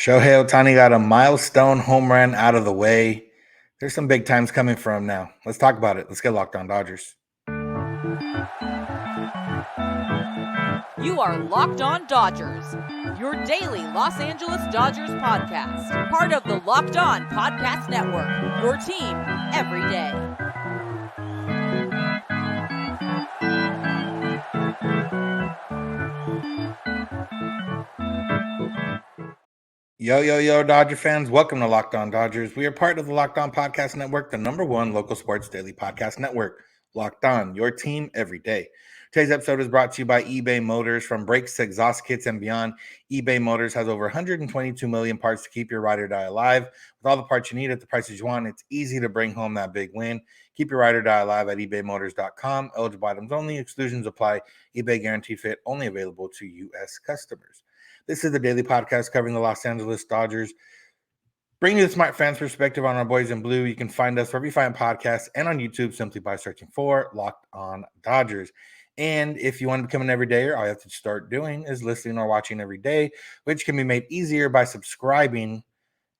Shohei Ohtani got a milestone home run out of the way. There's some big times coming for him now. Let's talk about it. Let's get Locked On Dodgers. You are Locked On Dodgers, your daily Los Angeles Dodgers podcast. Part of the Locked On Podcast Network, your team every day. Yo, Dodger fans. Welcome to Locked On Dodgers. We are part of the Locked On Podcast Network, the #1 local sports daily podcast network. Locked On, your team every day. Today's episode is brought to you by eBay Motors. From brakes to exhaust kits and beyond, eBay Motors has over 122 million parts to keep your ride or die alive. With all the parts you need at the prices you want, it's easy to bring home that big win. Keep your ride or die alive at ebaymotors.com. Eligible items only. Exclusions apply. eBay guaranteed fit. Only available to U.S. customers. This is the daily podcast covering the Los Angeles Dodgers. Bringing you the smart fans perspective on our boys in blue. You can find us wherever you find podcasts and on YouTube simply by searching for Locked On Dodgers. And if you want to become an everydayer, all you have to start doing is listening or watching every day, which can be made easier by subscribing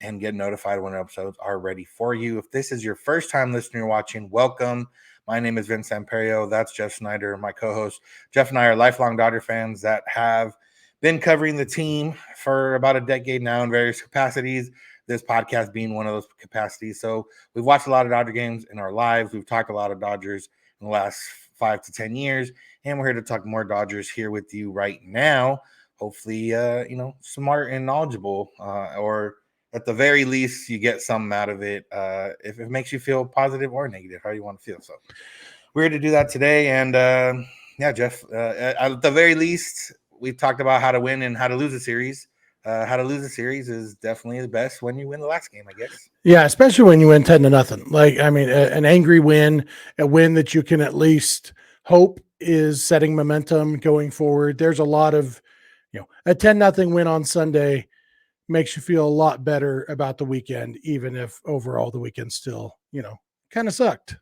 and get notified when episodes are ready for you. If this is your first time listening or watching, welcome. My name is Vince Samperio. That's Jeff Snyder, my co-host. Jeff and I are lifelong Dodger fans that have been covering the team for about a decade now in various capacities, this podcast being one of those capacities. So we've watched a lot of Dodger games in our lives. We've talked a lot of Dodgers in the last 5 to 10 years, and we're here to talk more Dodgers here with you right now. Hopefully, smart and knowledgeable, or at the very least, you get something out of it. If it makes you feel positive or negative, how you want to feel. So we're here to do that today. And Jeff, at the very least, we've talked about how to win and how to lose a series. How to lose a series is definitely the best when you win the last game, I guess. Yeah, especially when you win 10-0. Like, I mean, an angry win, a win that you can at least hope is setting momentum going forward. There's a lot of, a 10-0 win on Sunday makes you feel a lot better about the weekend, even if overall the weekend still, kind of sucked.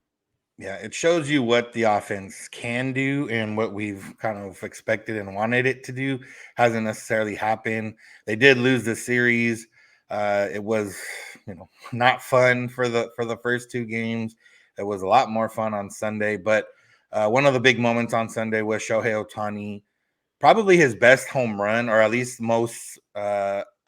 Yeah, it shows you what the offense can do, and what we've kind of expected and wanted it to do hasn't necessarily happened. They did lose the series. It was, not fun for the first two games. It was a lot more fun on Sunday, but one of the big moments on Sunday was Shohei Ohtani, probably his best home run, or at least most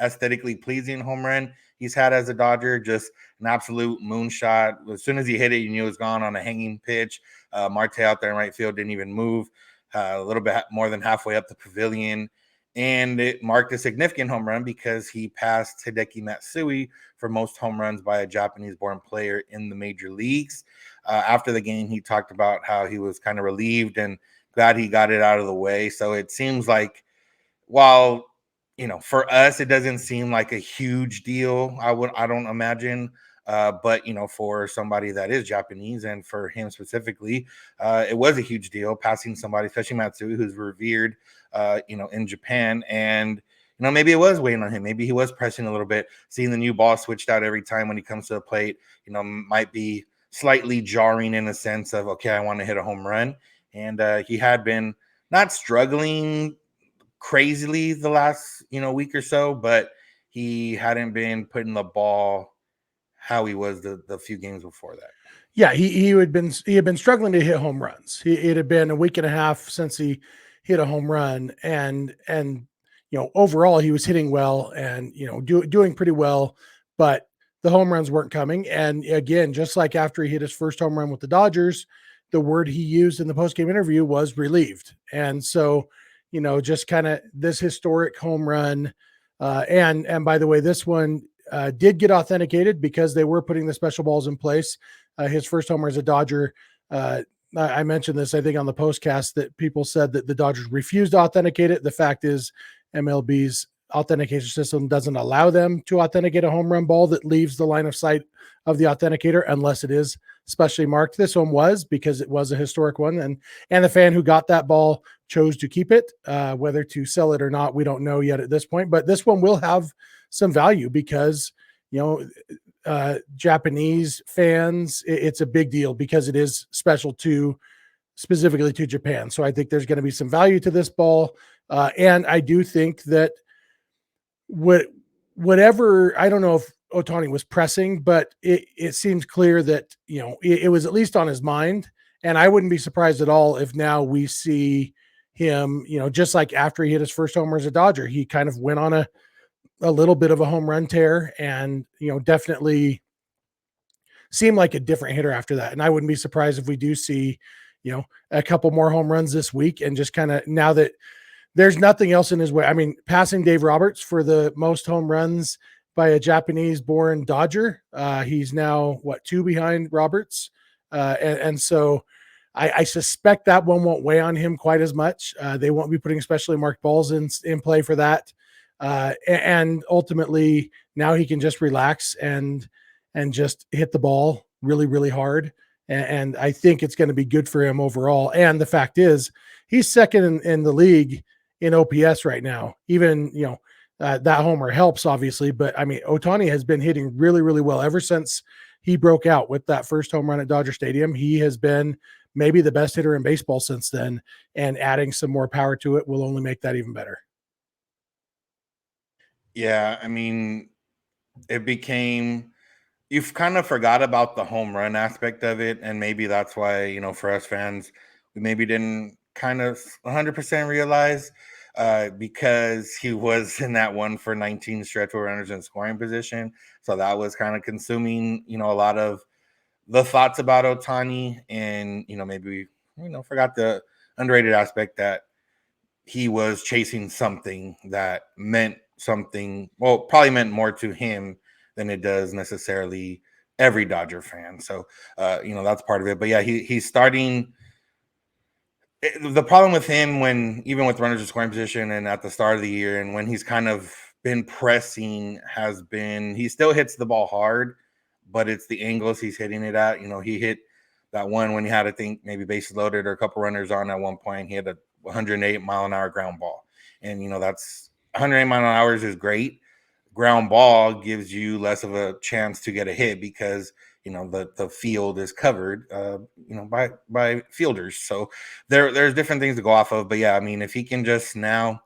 aesthetically pleasing home run he's had as a Dodger. Just an absolute moonshot. As soon as he hit it, you knew it was gone on a hanging pitch. Marte out there in right field didn't even move. A little bit more than halfway up the pavilion. And it marked a significant home run because he passed Hideki Matsui for most home runs by a Japanese-born player in the major leagues. After the game, he talked about how he was kind of relieved and glad he got it out of the way. So it seems like, while for us, it doesn't seem like a huge deal. I don't imagine. But for somebody that is Japanese, and for him specifically, it was a huge deal passing somebody, especially Matsui, who's revered, in Japan. And, maybe it was weighing on him. Maybe he was pressing a little bit, seeing the new ball switched out every time when he comes to the plate, might be slightly jarring in a sense of, okay, I want to hit a home run. And he had been not struggling crazily the last week or so, but he hadn't been putting the ball how he was the few games before that. Yeah, he had been struggling to hit home runs. It had been a week and a half since he hit a home run, and overall he was hitting well and doing pretty well, but the home runs weren't coming. And again, just like after he hit his first home run with the Dodgers, the word he used in the postgame interview was relieved. And so just kind of this historic home run. And by the way, this one did get authenticated because they were putting the special balls in place. His first homer as a Dodger. I mentioned this, I think, on the postcast, that people said that the Dodgers refused to authenticate it. The fact is, MLB's authentication system doesn't allow them to authenticate a home run ball that leaves the line of sight of the authenticator unless it is specially marked. This one was, because it was a historic one, and the fan who got that ball chose to keep it. Whether to sell it or not, we don't know yet at this point, but this one will have some value because Japanese fans, it's a big deal because it is special specifically to Japan. So I think there's going to be some value to this ball. And I do think that whatever, I don't know if Ohtani was pressing, but it seems clear that, it was at least on his mind. And I wouldn't be surprised at all if now we see him, just like after he hit his first homer as a Dodger, he kind of went on a little bit of a home run tear and, definitely seemed like a different hitter after that. And I wouldn't be surprised if we do see, a couple more home runs this week, and just kind of, now that there's nothing else in his way. I mean, passing Dave Roberts for the most home runs by a Japanese born Dodger. He's now 2 behind Roberts. And so I suspect that one won't weigh on him quite as much. They won't be putting specially marked balls in play for that. And ultimately now he can just relax and just hit the ball really, really hard. And I think it's going to be good for him overall. And the fact is, he's second in the league in OPS right now. Even, that homer helps obviously, but I mean, Ohtani has been hitting really, really well ever since he broke out with that first home run at Dodger Stadium. He has been maybe the best hitter in baseball since then, and adding some more power to it will only make that even better. Yeah, I mean, you've kind of forgot about the home run aspect of it, and maybe that's why, for us fans, we maybe didn't kind of 100% realize, because he was in that 1-for-19 stretch with runners in scoring position. So that was kind of consuming, a lot of the thoughts about Ohtani, and, maybe we, forgot the underrated aspect that he was chasing something that meant something, well, probably meant more to him than it does necessarily every Dodger fan. So, that's part of it. But yeah, he's starting. The problem with him, when even with runners in scoring position and at the start of the year, and when he's kind of been pressing, has been, he still hits the ball hard, but it's the angles he's hitting it at. He hit that one when he had, I think, maybe bases loaded or a couple runners on at one point. He had a 108-mile-an-hour ground ball. And, that's 108 mile an hour is great. Ground ball gives you less of a chance to get a hit because, the field is covered, by fielders. So there's different things to go off of. But yeah, I mean, if he can just now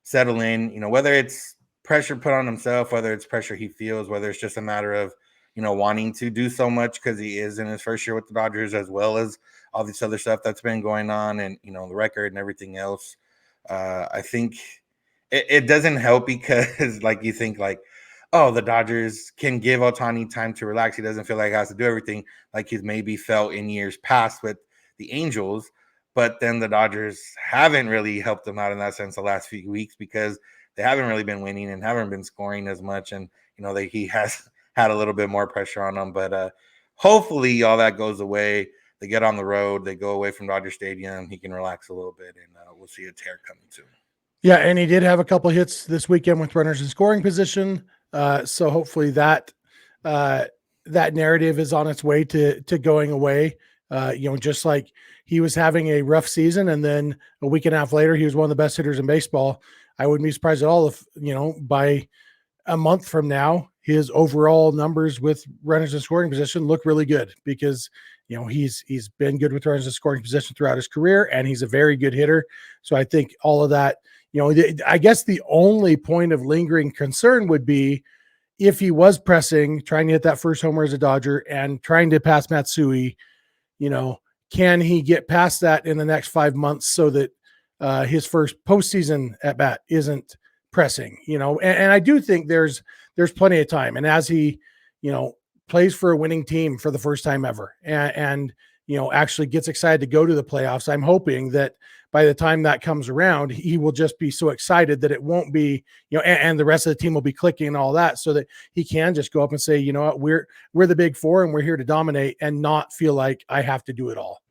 settle in, whether it's pressure put on himself, whether it's pressure he feels, whether it's just a matter of, wanting to do so much because he is in his first year with the Dodgers, as well as all this other stuff that's been going on, and, the record and everything else. I think it doesn't help because, like, you think like, oh, the Dodgers can give Ohtani time to relax. He doesn't feel like he has to do everything like he's maybe felt in years past with the Angels. But then the Dodgers haven't really helped him out in that sense the last few weeks, because they haven't really been winning and haven't been scoring as much. And, he has had a little bit more pressure on them. But hopefully all that goes away. They get on the road. They go away from Dodger Stadium. He can relax a little bit, and we'll see a tear coming soon. Yeah, and he did have a couple hits this weekend with runners in scoring position. So hopefully that narrative is on its way to going away. Just like he was having a rough season, and then a week and a half later, he was one of the best hitters in baseball. I wouldn't be surprised at all if, by a month from now, his overall numbers with runners in scoring position look really good, because, he's been good with runners in scoring position throughout his career, and he's a very good hitter. So I think all of that, I guess the only point of lingering concern would be if he was pressing, trying to hit that first homer as a Dodger and trying to pass Matsui, can he get past that in the next 5 months so that his first postseason at bat isn't pressing, and I do think there's plenty of time. And as he, plays for a winning team for the first time ever, and actually gets excited to go to the playoffs, I'm hoping that by the time that comes around, he will just be so excited that it won't be, and the rest of the team will be clicking and all that, so that he can just go up and say, what, we're the big four and we're here to dominate, and not feel like I have to do it all.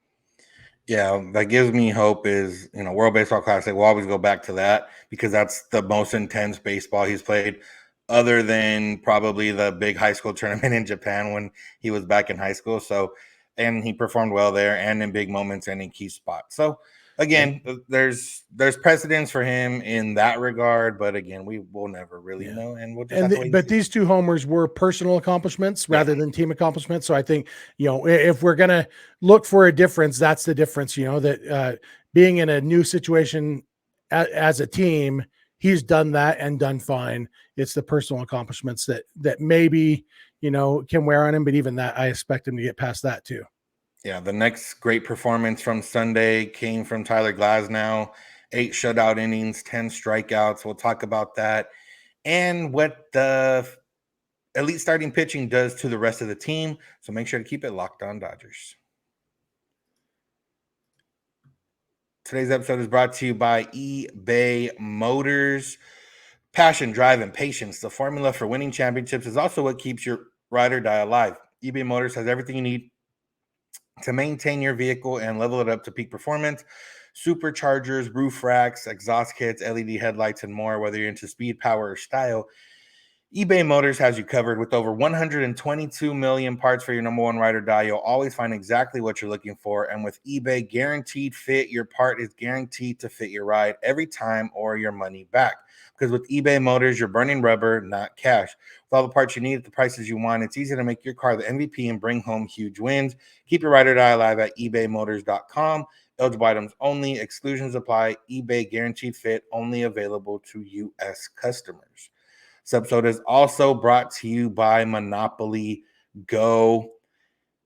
Yeah, that gives me hope is, World Baseball Classic. We'll always go back to that because that's the most intense baseball he's played, other than probably the big high school tournament in Japan when he was back in high school. So, and he performed well there and in big moments and in key spots. So, again, there's precedence for him in that regard, but again, we will never really know, and we'll just have to wait. But these two homers were personal accomplishments rather than team accomplishments. So I think, if we're gonna look for a difference, that's the difference. That being in a new situation as a team he's done that and done fine. It's the personal accomplishments that maybe, can wear on him, but even that, I expect him to get past that too. Yeah, the next great performance from Sunday came from Tyler Glasnow. 8 shutout innings, 10 strikeouts. We'll talk about that and what the elite starting pitching does to the rest of the team. So make sure to keep it locked on Dodgers. Today's episode is brought to you by eBay Motors. Passion, drive, and patience. The formula for winning championships is also what keeps your ride or die alive. eBay Motors has everything you need to maintain your vehicle and level it up to peak performance. Superchargers, roof racks, exhaust kits, LED headlights, and more. Whether you're into speed, power, or style, eBay Motors has you covered. With over 122 million parts for your number one ride or die, you'll always find exactly what you're looking for. And with eBay Guaranteed Fit, your part is guaranteed to fit your ride every time or your money back. Because with eBay Motors, you're burning rubber, not cash. With all the parts you need at the prices you want, it's easy to make your car the MVP and bring home huge wins. Keep your ride or die alive at ebaymotors.com. Eligible items only. Exclusions apply. eBay Guaranteed Fit, only available to U.S. customers. This episode is also brought to you by Monopoly Go.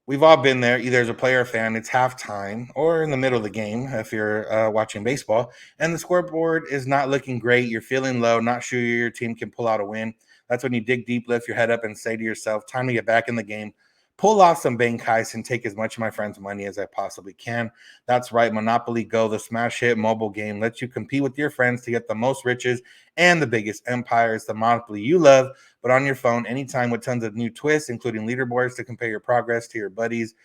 We've all been there, either as a player or fan. It's halftime or in the middle of the game if you're watching baseball, and the scoreboard is not looking great. You're feeling low, not sure your team can pull out a win. That's when you dig deep, lift your head up, and say to yourself, time to get back in the game. Pull off some bank heists and take as much of my friend's money as I possibly can. That's right, Monopoly Go, the smash hit mobile game, lets you compete with your friends to get the most riches and the biggest empire. It's the Monopoly you love, but on your phone anytime, with tons of new twists, including leaderboards to compare your progress to your buddies.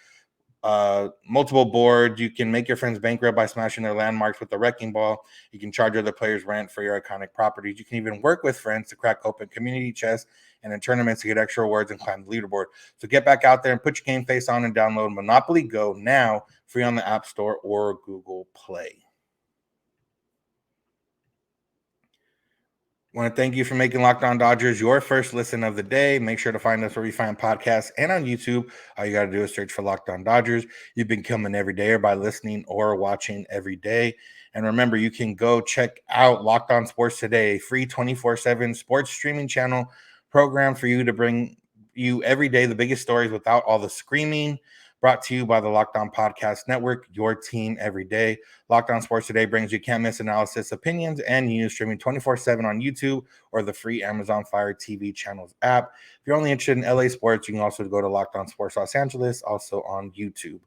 Multiple boards. You can make your friends bankrupt by smashing their landmarks with the wrecking ball. You can charge other players rent for your iconic properties. You can even work with friends to crack open community chests and in tournaments to get extra rewards and climb the leaderboard. So get back out there and put your game face on and download Monopoly Go now, free on the App Store or Google Play. I want to thank you for making Locked On Dodgers your first listen of the day. Make sure to find us where you find podcasts and on YouTube. All you got to do is search for Locked On Dodgers. You can become an everydayer by listening or watching every day. And remember, you can go check out Locked On Sports Today, a free 24/7 sports streaming channel program for you to bring you every day the biggest stories without all the screaming. Brought to you by the Locked On Podcast Network, your team every day. Locked On Sports Today brings you can't-miss analysis, opinions, and news, streaming 24/7 on YouTube or the free Amazon Fire TV channels app. If you're only interested in LA sports, you can also go to Locked On Sports Los Angeles, also on YouTube.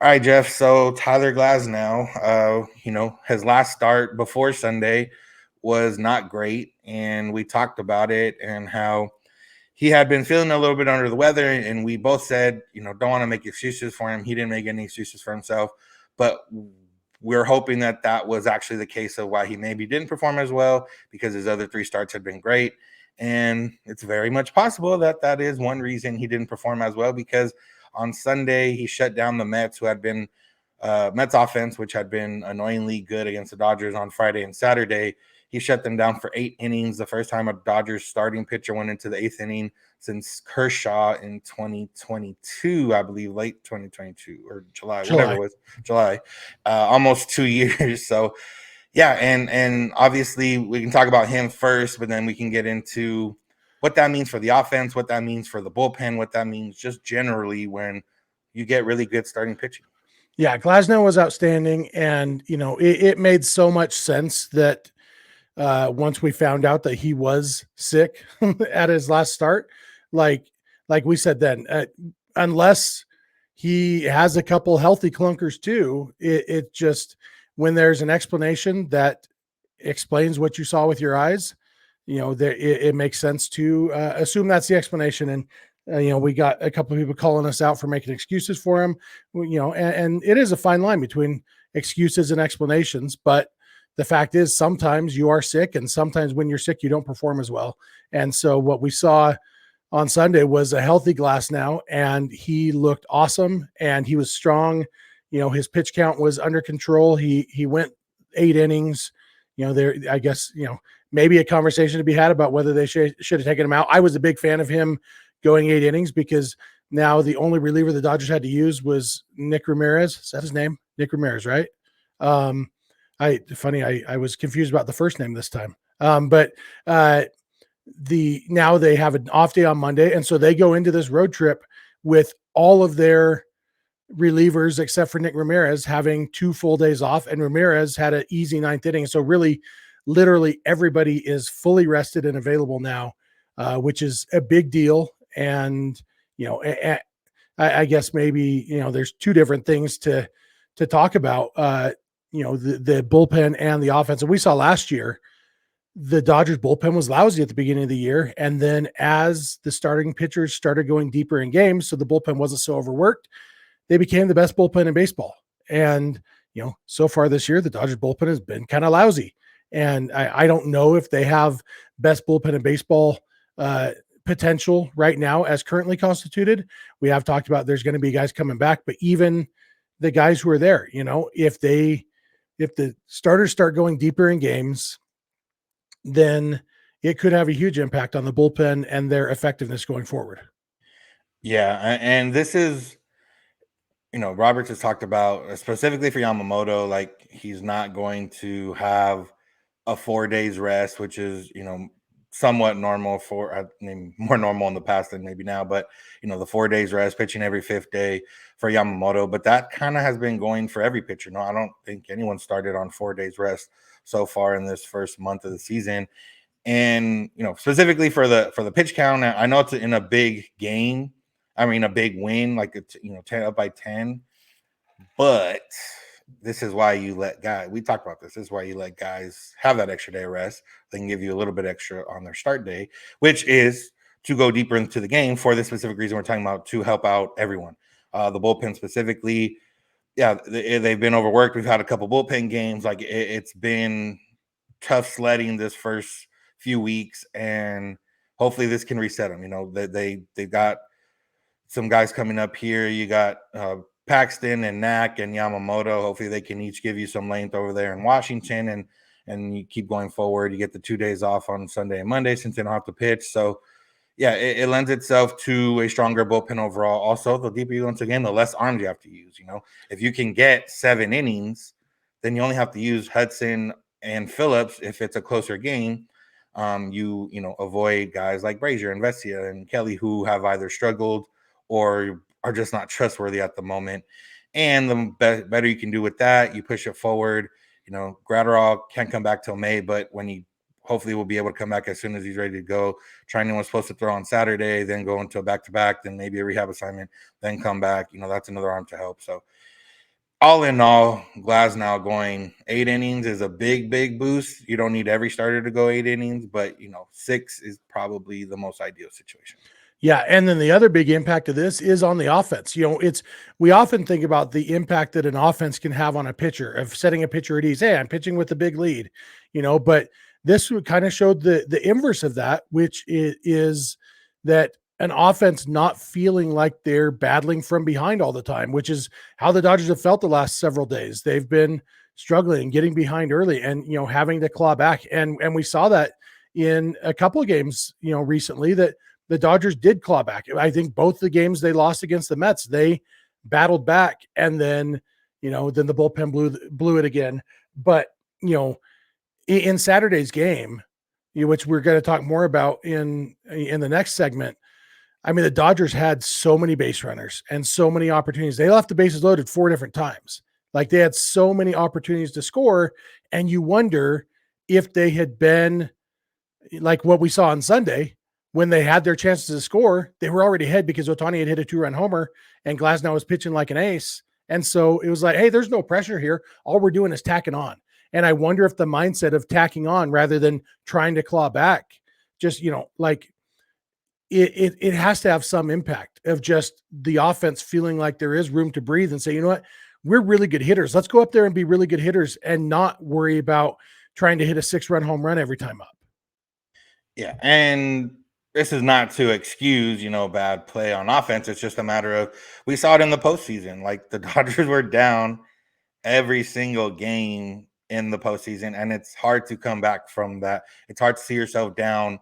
All right, Jeff. So Tyler Glasnow, his last start before Sunday was not great, and we talked about it and how he had been feeling a little bit under the weather, and we both said, don't want to make excuses for him. He didn't make any excuses for himself, but we're hoping that was actually the case of why he maybe didn't perform as well, because his other 3 starts had been great. And it's very much possible that is one reason he didn't perform as well, because on Sunday he shut down the Mets, who had been Mets offense, which had been annoyingly good against the Dodgers on Friday and Saturday. He shut them down for 8 innings, the first time a Dodgers starting pitcher went into the 8th inning since Kershaw in 2022, I believe, late 2022 or July. Whatever it was, July, almost 2 years. So, yeah, and obviously we can talk about him first, but then we can get into what that means for the offense, what that means for the bullpen, what that means just generally when you get really good starting pitching. Yeah, Glasnow was outstanding, and it made so much sense that once we found out that he was sick at his last start, like we said then, unless he has a couple healthy clunkers too, it just, when there's an explanation that explains what you saw with your eyes, it makes sense to assume that's the explanation. And we got a couple of people calling us out for making excuses for him, and it is a fine line between excuses and explanations. But the fact is, sometimes you are sick, and sometimes when you're sick, you don't perform as well. And so what we saw on Sunday was a healthy Glasnow, and he looked awesome, and he was strong. His pitch count was under control. He went 8 innings. I guess, maybe a conversation to be had about whether they should have taken him out. I was a big fan of him going 8 innings, because now the only reliever the Dodgers had to use was Nick Ramirez. Is that his name? Nick Ramirez, right? I was confused about the first name this time. But now they have an off day on Monday, and so they go into this road trip with all of their relievers except for Nick Ramirez having 2 full days off, and Ramirez had an easy 9th inning. So really, literally everybody is fully rested and available now, which is a big deal. And I guess maybe there's 2 different things to talk about. The bullpen and the offense. And we saw last year the Dodgers bullpen was lousy at the beginning of the year, and then as the starting pitchers started going deeper in games, so the bullpen wasn't so overworked, they became the best bullpen in baseball. And, so far this year, the Dodgers bullpen has been kind of lousy. And I don't know if they have best bullpen in baseball potential right now as currently constituted. We have talked about there's going to be guys coming back, but even the guys who are there, if the starters start going deeper in games, then it could have a huge impact on the bullpen and their effectiveness going forward. Yeah. And this is, Roberts has talked about specifically for Yamamoto, like he's not going to have a 4 days rest, which is, somewhat normal more normal in the past than maybe now, but the 4 days rest, pitching every 5th day for Yamamoto. But that kind of has been going for every pitcher. No, I don't think anyone started on 4 days rest so far in this first month of the season. And, specifically for the pitch count, I know it's in a big game. I mean, a big win, like it's 10 up by 10. But this is why you let guys. We talked about this. This is why you let guys have that extra day of rest. They can give you a little bit extra on their start day, which is to go deeper into the game for the specific reason we're talking about, to help out everyone. The bullpen specifically, yeah, they've been overworked. We've had a couple bullpen games. Like it's been tough sledding this first few weeks, and hopefully this can reset them. They got some guys coming up here. You got Paxton and Knack and Yamamoto. Hopefully they can each give you some length over there in Washington, and you keep going forward. You get the 2 days off on Sunday and Monday since they don't have to pitch. So yeah, it lends itself to a stronger bullpen overall. Also, the deeper you go into the game, the less arms you have to use. If you can get 7 innings, then you only have to use Hudson and Phillips if it's a closer game. You avoid guys like Brazier and Vesia and Kelly, who have either struggled or are just not trustworthy at the moment. And the better you can do with that, you push it forward. Gratterall can't come back till May, but when he hopefully will be able to come back as soon as he's ready to go. Trinan was supposed to throw on Saturday, then go into a back-to-back, then maybe a rehab assignment, then come back. That's another arm to help. So all in all, Glasnow going 8 innings is a big, big boost. You don't need every starter to go 8 innings, but 6 is probably the most ideal situation. Yeah, and then the other big impact of this is on the offense. We often think about the impact that an offense can have on a pitcher, of setting a pitcher at ease. Hey, I'm pitching with a big lead, but this kind of showed the inverse of that, which is that an offense not feeling like they're battling from behind all the time, which is how the Dodgers have felt the last several days. They've been struggling, getting behind early, and having to claw back. And we saw that in a couple of games, recently, that the Dodgers did claw back. I think both the games they lost against the Mets, they battled back, and then then the bullpen blew it again. But in Saturday's game, which we're going to talk more about in the next segment, I mean, the Dodgers had so many base runners and so many opportunities. They left the bases loaded 4 different times. Like, they had so many opportunities to score, and you wonder if they had been like what we saw on Sunday. When they had their chances to score, they were already ahead because Ohtani had hit a 2-run homer and Glasnow was pitching like an ace. And so it was like, hey, there's no pressure here. All we're doing is tacking on. And I wonder if the mindset of tacking on rather than trying to claw back, just, like it has to have some impact of just the offense feeling like there is room to breathe and say, you know what, we're really good hitters. Let's go up there and be really good hitters and not worry about trying to hit a 6-run home run every time up. Yeah. And this is not to excuse, bad play on offense. It's just a matter of, we saw it in the postseason. Like, the Dodgers were down every single game in the postseason, and it's hard to come back from that. It's hard to see yourself down.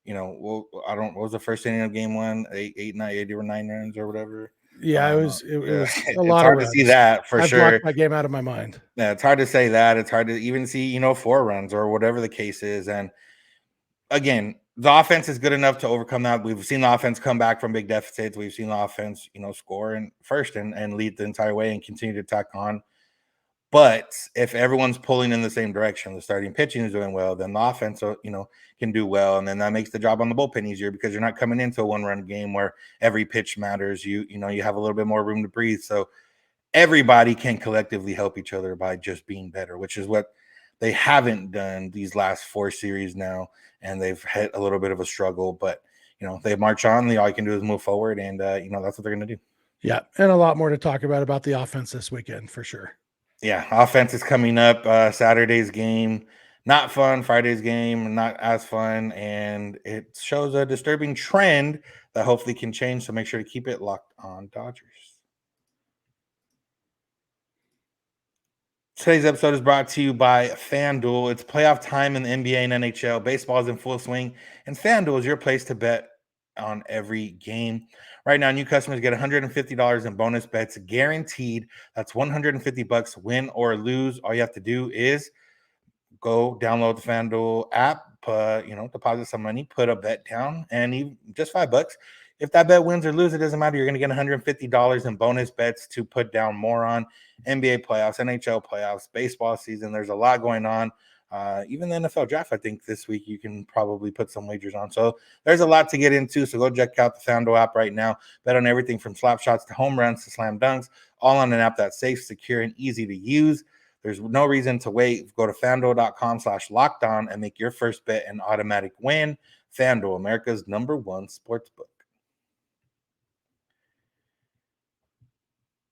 What was the first inning of game 1? 8 or 9 runs or whatever. Yeah, it was a It's lot of hard to see runs. that for I sure. blocked that game out of my mind. Yeah, it's hard to say that. It's hard to even see, 4 runs or whatever the case is. And again, the offense is good enough to overcome that. We've seen the offense come back from big deficits. We've seen the offense, score in first and lead the entire way and continue to tack on. But if everyone's pulling in the same direction, the starting pitching is doing well, then the offense, can do well. And then that makes the job on the bullpen easier because you're not coming into a 1-run game where every pitch matters. You have a little bit more room to breathe. So everybody can collectively help each other by just being better, which is what they haven't done these last 4 series now. And they've hit a little bit of a struggle, but they march on. All you can do is move forward. And, that's what they're going to do. Yeah. And a lot more to talk about the offense this weekend for sure. Yeah, offense is coming up. Saturday's game, not fun. Friday's game, not as fun. And it shows a disturbing trend that hopefully can change. So make sure to keep it locked on Dodgers. Today's episode is brought to you by FanDuel. It's playoff time in the NBA and NHL. Baseball is in full swing, and FanDuel is your place to bet on every game. Right now, new customers get $150 in bonus bets guaranteed. That's $150 win or lose. All you have to do is go download the FanDuel app, deposit some money, put a bet down, and just $5. If that bet wins or loses, it doesn't matter. You're going to get $150 in bonus bets to put down more on NBA playoffs, NHL playoffs, baseball season. There's a lot going on. Even the NFL draft, I think this week you can probably put some wagers on. So there's a lot to get into. So go check out the FanDuel app right now. Bet on everything from slap shots to home runs to slam dunks, all on an app that's safe, secure, and easy to use. There's no reason to wait. Go to FanDuel.com/lockedon and make your first bet an automatic win. FanDuel, America's #1 sportsbook.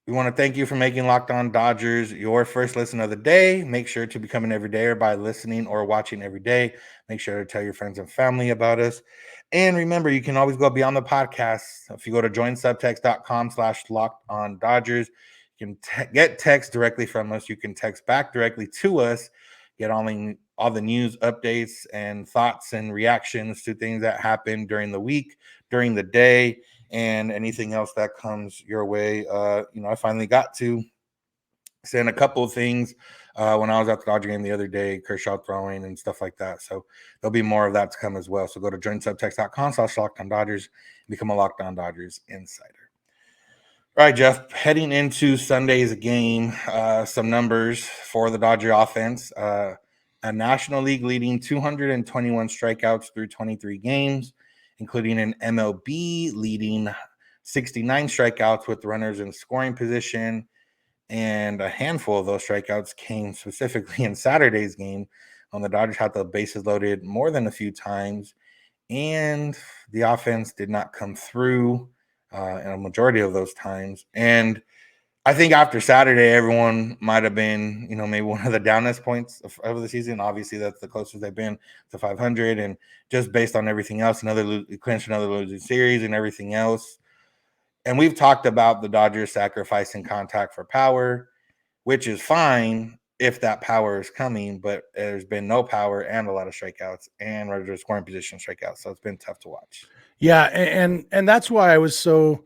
We want to thank you for making Locked On Dodgers your first listen of the day. Make sure to become an everydayer by listening or watching every day. Make sure to tell your friends and family about us. And remember, you can always go beyond the podcast. If you go to joinsubtext.com/LockedOnDodgers, you can get text directly from us. You can text back directly to us. Get all the news updates and thoughts and reactions to things that happen during the week, during the day, and anything else that comes your way. I finally got to send a couple of things when I was at the Dodger game the other day, Kershaw throwing and stuff like that. So there'll be more of that to come as well. So go to joinsubtext.com/LockedOnDodgers and become a Locked On Dodgers insider. All right, Jeff, heading into Sunday's game, some numbers for the Dodger offense. A National League leading 221 strikeouts through 23 games, including an MLB leading 69 strikeouts with runners in scoring position. And a handful of those strikeouts came specifically in Saturday's game when the Dodgers had the bases loaded more than a few times. And the offense did not come through in a majority of those times. And I think after Saturday, everyone might have been, maybe one of the downest points of the season. Obviously, that's the closest they've been to 500. And just based on everything else, clinched another losing series and everything else. And we've talked about the Dodgers sacrificing contact for power, which is fine if that power is coming, but there's been no power and a lot of strikeouts and runners scoring position strikeouts. So it's been tough to watch. Yeah. And that's why I was so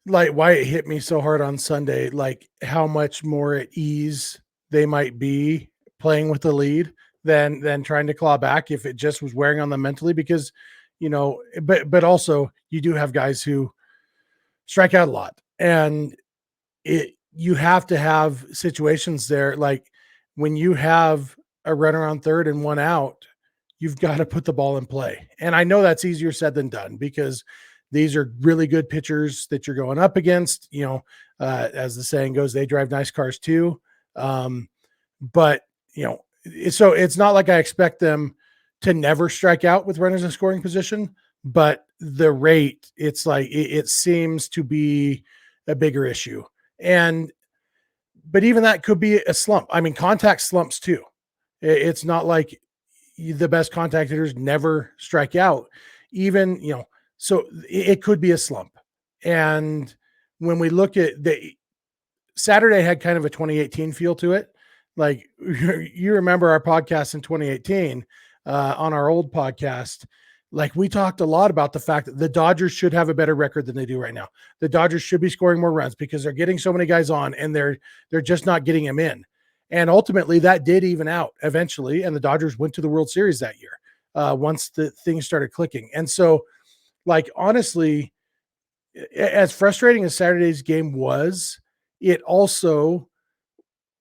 why it hit me so hard on Sunday, like how much more at ease they might be playing with the lead than trying to claw back if it just was wearing on them mentally, because, but also you do have guys who strike out a lot, and you have to have situations there. Like when you have a runner on third and one out, you've got to put the ball in play. And I know that's easier said than done because these are really good pitchers that you're going up against. As the saying goes, they drive nice cars too. But so it's not like I expect them to never strike out with runners in scoring position, but the rate, it's like, it seems to be a bigger issue. But even that could be a slump. I mean, contact slumps too. It's not like the best contact hitters never strike out, even, so it could be a slump. And when we look at Saturday had kind of a 2018 feel to it. Like you remember our podcast in 2018 on our old podcast, like we talked a lot about the fact that the Dodgers should have a better record than they do right now. The Dodgers should be scoring more runs because they're getting so many guys on and they're just not getting them in. And ultimately that did even out eventually. And the Dodgers went to the World Series that year once the things started clicking. And so, like, honestly, as frustrating as Saturday's game was, it also,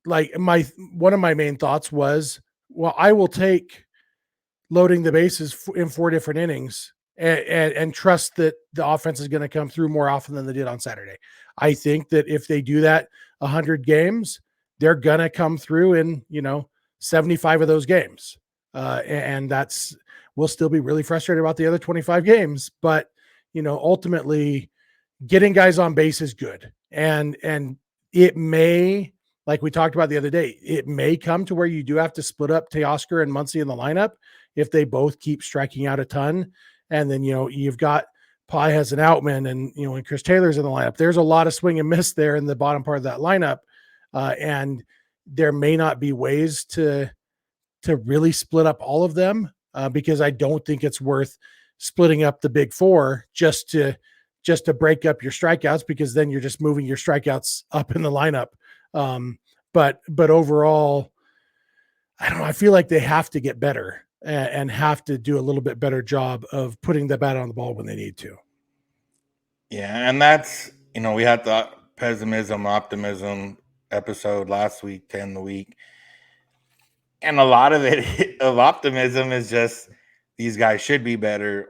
like, one of my main thoughts was, well, I will take loading the bases in 4 different innings and trust that the offense is going to come through more often than they did on Saturday. I think that if they do that 100 games, they're going to come through in, 75 of those games. And we'll still be really frustrated about the other 25 games, but ultimately getting guys on base is good. And it may, like we talked about the other day, it may come to where you do have to split up Teoscar and Muncy in the lineup if they both keep striking out a ton. And then, you've got Pai has an Outman and Chris Taylor's in the lineup. There's a lot of swing and miss there in the bottom part of that lineup. And there may not be ways to really split up all of them because I don't think it's worth splitting up the big four just to break up your strikeouts, because then you're just moving your strikeouts up in the lineup. But overall, I don't know. I feel like they have to get better and have to do a little bit better job of putting the bat on the ball when they need to. Yeah, and that's, we had the pessimism, optimism episode last week to end the week. And a lot of it, of optimism, is just these guys should be better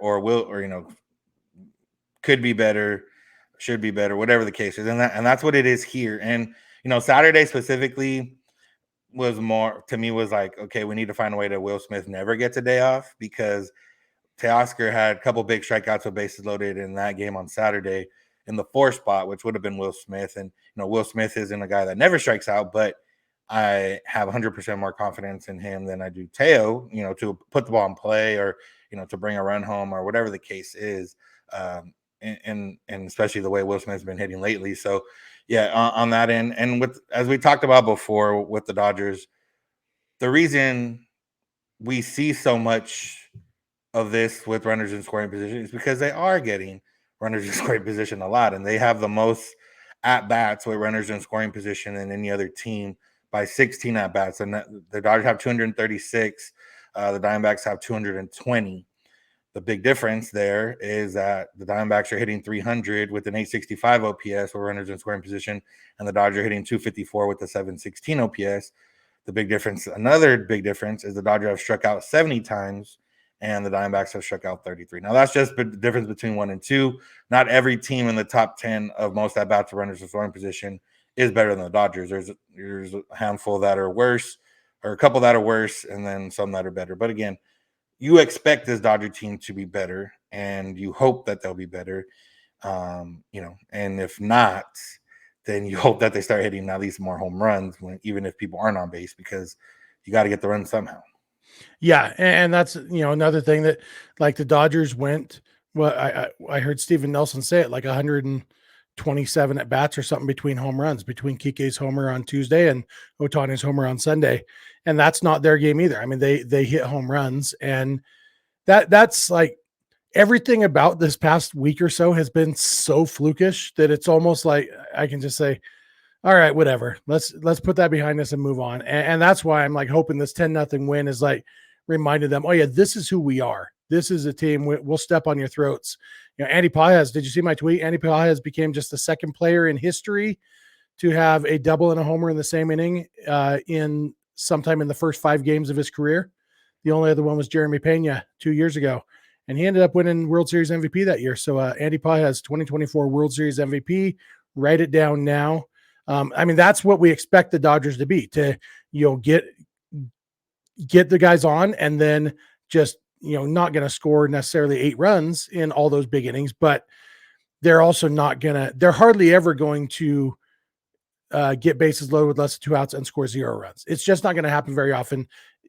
could be better, should be better, whatever the case is. And that's what it is here. And, Saturday specifically was more, to me, was like, okay, we need to find a way that Will Smith never gets a day off, because Teoscar had a couple big strikeouts with bases loaded in that game on Saturday in the 4 spot, which would have been Will Smith. And, Will Smith isn't a guy that never strikes out, but I have 100% more confidence in him than I do Teo, to put the ball in play or, to bring a run home or whatever the case is. And especially the way Will Smith's been hitting lately. So, yeah, on that end. And as we talked about before with the Dodgers, the reason we see so much of this with runners in scoring position is because they are getting runners in scoring position a lot, and they have the most at-bats with runners in scoring position than any other team by 16 at-bats. And the Dodgers have 236. The Diamondbacks have 220. The big difference there is that the Diamondbacks are hitting 300 with an 865 OPS with runners in scoring position, and the Dodgers are hitting 254 with a 716 OPS. Another big difference is the Dodgers have struck out 70 times, and the Diamondbacks have struck out 33. Now, that's just the difference between 1 and 2. Not every team in the top 10 of most at-bats of runners in scoring position is better than the Dodgers. There's a handful that are worse, or a couple that are worse, and then some that are better. But again, you expect this Dodger team to be better, and you hope that they'll be better. And if not, then you hope that they start hitting at least more home runs, even if people aren't on base, because you got to get the run somehow. Yeah, and that's another thing that, like, the Dodgers went. Well, I heard Steven Nelson say it, like 127 at bats or something between home runs, between Kike's homer on Tuesday and Ohtani's homer on Sunday, and that's not their game either. I mean, they hit home runs, and that's like everything about this past week or so has been so flukish that it's almost like I can just say, all right, whatever. Let's put that behind us and move on. And that's why I'm like hoping this 10-0 win is like reminded them, oh yeah, this is who we are. This is a team. We'll step on your throats. Andy Paez, did you see my tweet? Andy Paez became just the second player in history to have a double and a homer in the same inning in sometime in the first 5 games of his career. The only other one was Jeremy Pena 2 years ago. And he ended up winning World Series MVP that year. So Andy Paez, 2024 World Series MVP. Write it down now. I mean, that's what we expect the Dodgers to be, to, get the guys on, and then just, not going to score necessarily 8 runs in all those big innings, but they're also they're hardly ever going to get bases loaded with less than 2 outs and score 0 runs. It's just not going to happen very often.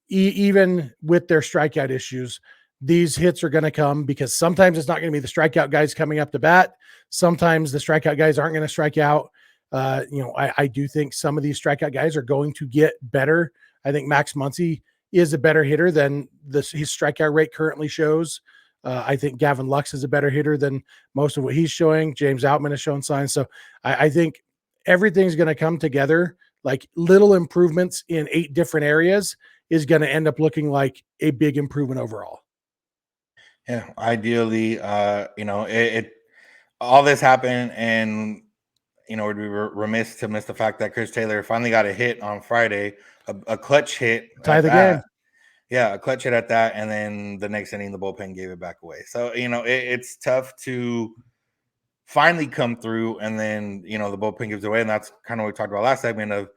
Even with their strikeout issues, these hits are going to come because sometimes it's not going to be the strikeout guys coming up to bat. Sometimes the strikeout guys aren't going to strike out. I do think some of these strikeout guys are going to get better. I think Max Muncy is a better hitter than his strikeout rate currently shows. I think Gavin Lux is a better hitter than most of what he's showing. James Outman has shown signs. So I think everything's going to come together. Like little improvements in 8 different areas is going to end up looking like a big improvement overall. Yeah, ideally, it all this happened, and we'd be remiss to miss the fact that Chris Taylor finally got a hit on Friday, a clutch hit Tie the game. Yeah, a clutch hit at that, and then the next inning, the bullpen gave it back away. So it's tough to finally come through, and then the bullpen gives it away, and that's kind of what we talked about last segment of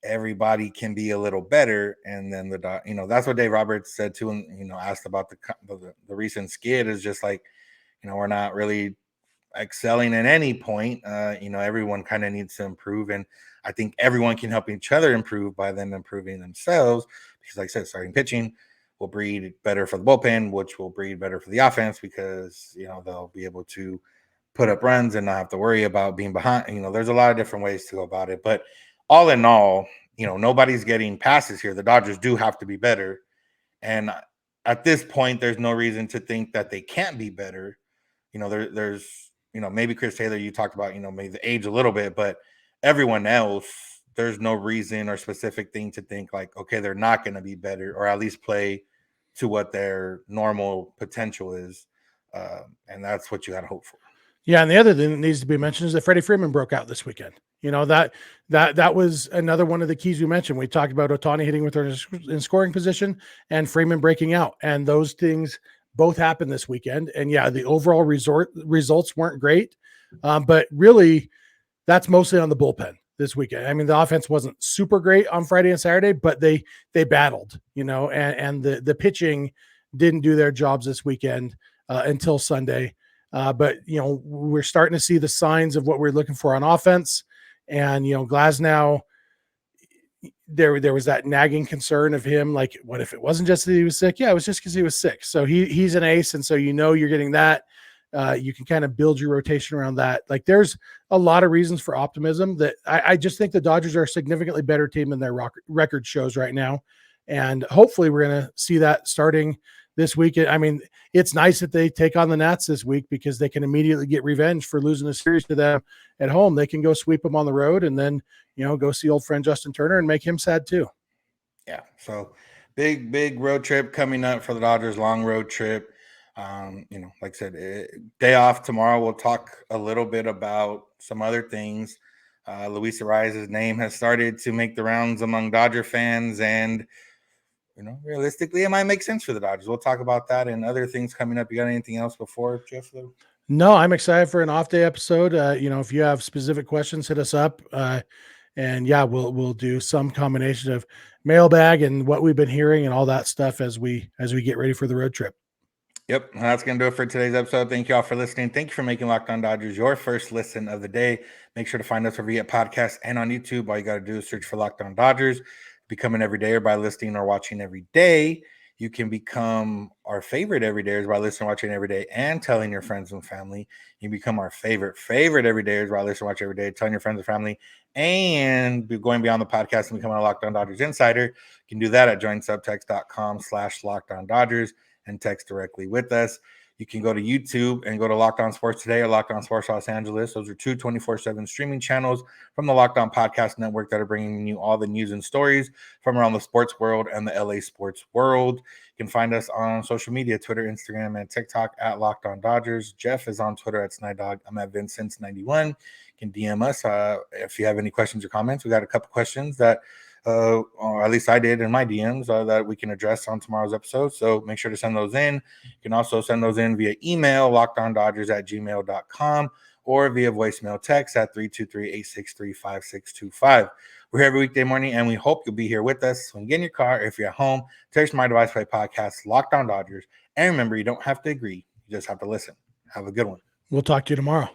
everybody can be a little better, and then that's what Dave Roberts said too, and asked about the recent skid is just like we're not really excelling at any point. Everyone kind of needs to improve, and I think everyone can help each other improve by them improving themselves, because like I said, starting pitching will breed better for the bullpen, which will breed better for the offense, because they'll be able to put up runs and not have to worry about being behind. There's a lot of different ways to go about it, but all in all, nobody's getting passes here. The Dodgers do have to be better, and at this point there's no reason to think that they can't be better. There's maybe Chris Taylor, you talked about maybe the age a little bit, but everyone else, there's no reason or specific thing to think like, okay, they're not going to be better, or at least play to what their normal potential is, and that's what you got to hope for. Yeah, and the other thing that needs to be mentioned is that Freddie Freeman broke out this weekend. That was another one of the keys we mentioned. We talked about Ohtani hitting with her in scoring position and Freeman breaking out, and those things both happened this weekend. And yeah, the overall results weren't great, but really, that's mostly on the bullpen this weekend. I mean, the offense wasn't super great on Friday and Saturday, but they battled, and the pitching didn't do their jobs this weekend until Sunday. But we're starting to see the signs of what we're looking for on offense. And Glasnow, there was that nagging concern of him, like, what if it wasn't just that he was sick? Yeah, it was just because he was sick. So he's an ace, and so you're getting that. You can kind of build your rotation around that. Like, there's a lot of reasons for optimism. That I just think the Dodgers are a significantly better team than their record shows right now, and hopefully we're going to see that starting this week. I mean, it's nice that they take on the Nats this week, because they can immediately get revenge for losing a series to them at home. They can go sweep them on the road, and then go see old friend Justin Turner and make him sad too. Yeah, so big road trip coming up for the Dodgers, long road trip. Like I said, day off tomorrow. We'll talk a little bit about some other things. Luis Ariza's name has started to make the rounds among Dodger fans, and realistically, it might make sense for the Dodgers. We'll talk about that and other things coming up. You got anything else before, Jeff? No, I'm excited for an off day episode. If you have specific questions, hit us up. And yeah, we'll do some combination of mailbag and what we've been hearing and all that stuff as we get ready for the road trip. Yep, that's going to do it for today's episode. Thank you all for listening. Thank you for making Locked On Dodgers your first listen of the day. Make sure to find us wherever you get podcasts and on YouTube. All you got to do is search for Locked On Dodgers. Become an everydayer by listening or watching every day. You can become our favorite everydayers by listening, watching every day, and telling your friends and family. You become our favorite everydayers by listening, watching every day, telling your friends and family, and going beyond the podcast and becoming a Locked On Dodgers insider. You can do that at joinsubtext.com/LockedOnDodgers and text directly with us. You can go to YouTube and go to Locked On Sports Today or Locked On Sports Los Angeles. Those are two 24/7 streaming channels from the Locked On Podcast Network that are bringing you all the news and stories from around the sports world and the LA sports world. You can find us on social media, Twitter, Instagram, and TikTok at Locked On Dodgers. Jeff is on Twitter at Snydog. I'm at Vincent91. You can DM us if you have any questions or comments. We got a couple questions that or at least I did in my DMs that we can address on tomorrow's episode. So make sure to send those in. You can also send those in via email, lockedondodgers@gmail.com, or via voicemail text at 323-863-5625. We're here every weekday morning, and we hope you'll be here with us. When you get in your car, if you're at home, text my device, play podcast, Locked On Dodgers. And remember, you don't have to agree. You just have to listen. Have a good one. We'll talk to you tomorrow.